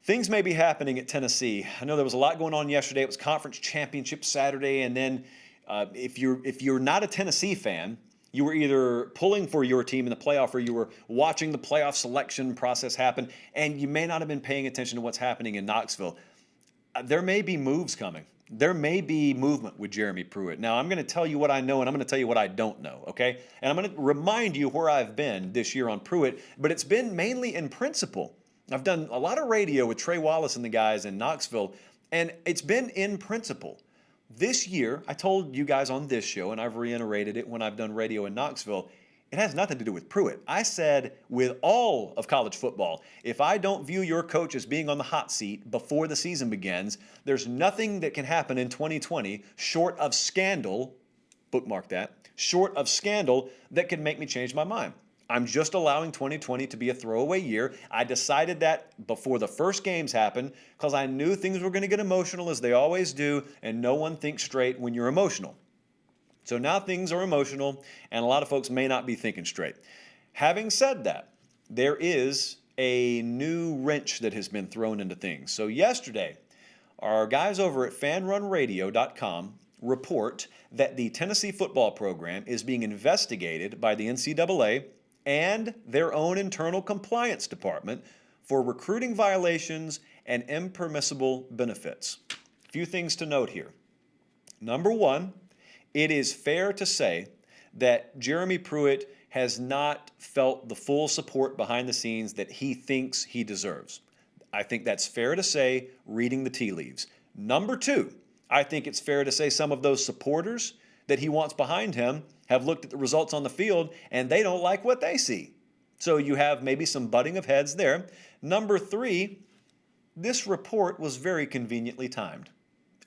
Things may be happening at Tennessee. I know there was a lot going on yesterday. It was Conference Championship Saturday, and then if you're not a Tennessee fan, you were either pulling for your team in the playoff or you were watching the playoff selection process happen, and you may not have been paying attention to what's happening in Knoxville. There may be moves coming. There may be movement with Jeremy Pruitt. Now, I'm going to tell you what I know, and I'm going to tell you what I don't know, okay? And I'm going to remind you where I've been this year on Pruitt, but it's been mainly in principle. I've done a lot of radio with Trey Wallace and the guys in Knoxville, and it's been in principle. This year, I told you guys on this show, and I've reiterated it when I've done radio in Knoxville, it has nothing to do with Pruitt. I said with all of college football, if I don't view your coach as being on the hot seat before the season begins, there's nothing that can happen in 2020 short of scandal, bookmark that, short of scandal that can make me change my mind. I'm just allowing 2020 to be a throwaway year. I decided that before the first games happened because I knew things were going to get emotional as they always do, and no one thinks straight when you're emotional. So now things are emotional, and a lot of folks may not be thinking straight. Having said that, there is a new wrench that has been thrown into things. So yesterday, our guys over at fanrunradio.com report that the Tennessee football program is being investigated by the NCAA and their own internal compliance department for recruiting violations and impermissible benefits. A few things to note here. Number one, it is fair to say that Jeremy Pruitt has not felt the full support behind the scenes that he thinks he deserves. I think that's fair to say, reading the tea leaves. Number two, I think it's fair to say some of those supporters that he wants behind him have looked at the results on the field and they don't like what they see. So you have maybe some butting of heads there. Number three, this report was very conveniently timed.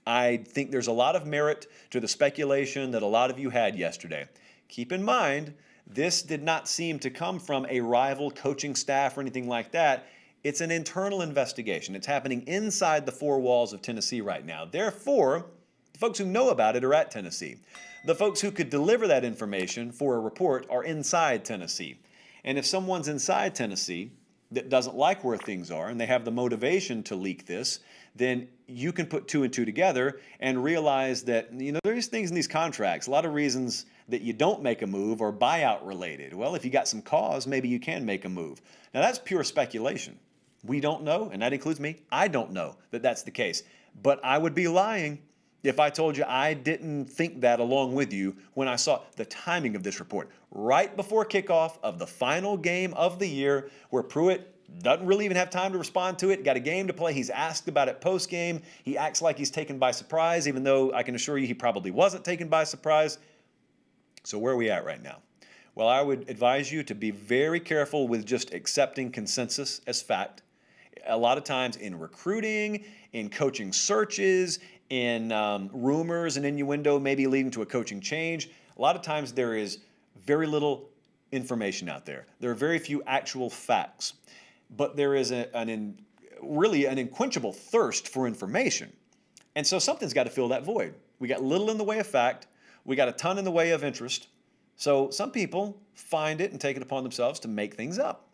I think there's a lot of merit to the speculation that a lot of you had yesterday. Keep in mind, this did not seem to come from a rival coaching staff or anything like that. It's an internal investigation. It's happening inside the four walls of Tennessee right now. Therefore, the folks who know about it are at Tennessee. The folks who could deliver that information for a report are inside Tennessee. And if someone's inside Tennessee that doesn't like where things are and they have the motivation to leak this, then you can put two and two together and realize that, there's things in these contracts, a lot of reasons that you don't make a move are buyout related. Well, if you got some cause, maybe you can make a move. Now, that's pure speculation. We don't know, and that includes me. I don't know that that's the case. But I would be lying if I told you I didn't think that along with you when I saw the timing of this report. Right before kickoff of the final game of the year, where Pruitt doesn't really even have time to respond to it, got a game to play. He's asked about it post-game. He acts like he's taken by surprise, even though I can assure you he probably wasn't taken by surprise. So where are we at right now? Well, I would advise you to be very careful with just accepting consensus as fact. A lot of times in recruiting, in coaching searches, in rumors and innuendo maybe leading to a coaching change, a lot of times there is very little information out there. There are very few actual facts. But there is really an unquenchable thirst for information. And so something's got to fill that void. We got little in the way of fact. We got a ton in the way of interest. So some people find it and take it upon themselves to make things up.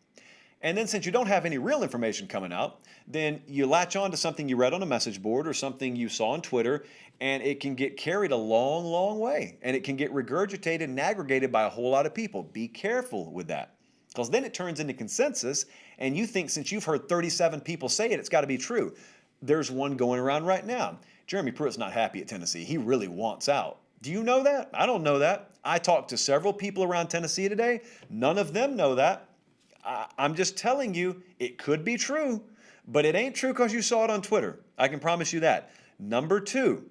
And then since you don't have any real information coming out, then you latch on to something you read on a message board or something you saw on Twitter, and it can get carried a long, long way. And it can get regurgitated and aggregated by a whole lot of people. Be careful with that. Because then it turns into consensus, and you think since you've heard 37 people say it, it's got to be true. There's one going around right now. Jeremy Pruitt's not happy at Tennessee. He really wants out. Do you know that? I don't know that. I talked to several people around Tennessee today. None of them know that. I'm just telling you, it could be true, but it ain't true because you saw it on Twitter. I can promise you that. Number two,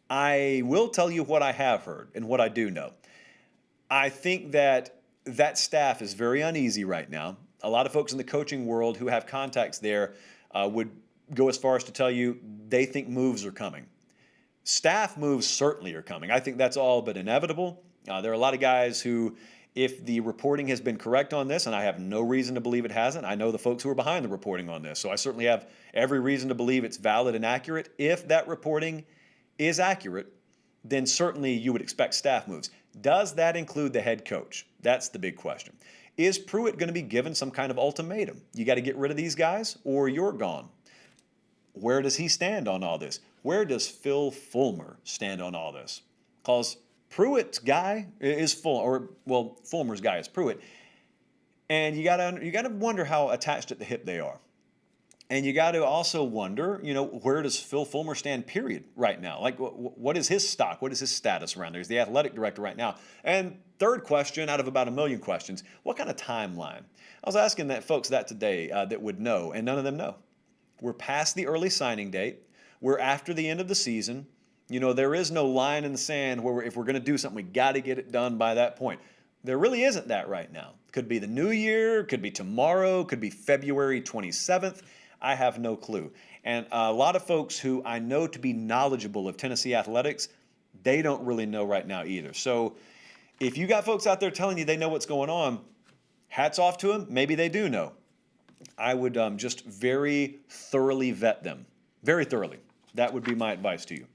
I will tell you what I have heard and what I do know. I think that staff is very uneasy right now. A lot of folks in the coaching world who have contacts there would go as far as to tell you they think moves are coming. Staff moves certainly are coming. I think that's all but inevitable. There are a lot of guys who, if the reporting has been correct on this, and I have no reason to believe it hasn't, I know the folks who are behind the reporting on this, so I certainly have every reason to believe it's valid and accurate. If that reporting is accurate, then certainly you would expect staff moves. Does that include the head coach? That's the big question. Is Pruitt going to be given some kind of ultimatum? You got to get rid of these guys or you're gone. where does he stand on all this? Where does Phil Fulmer stand on all this? Because Pruitt's guy is Fulmer's guy is Pruitt, and you gotta wonder how attached at the hip they are. And you got to also wonder, where does Phil Fulmer stand, period, right now? Like, what is his stock? What is his status around there? He's the athletic director right now. And third question out of about a million questions, what kind of timeline? I was asking folks that today that would know, and none of them know. We're past the early signing date. We're after the end of the season. There is no line in the sand where if we're going to do something, we got to get it done by that point. There really isn't that right now. Could be the new year, could be tomorrow, could be February 27th. I have no clue. And a lot of folks who I know to be knowledgeable of Tennessee athletics, they don't really know right now either. So if you got folks out there telling you they know what's going on, hats off to them. Maybe they do know. I would just very thoroughly vet them. Very thoroughly. That would be my advice to you.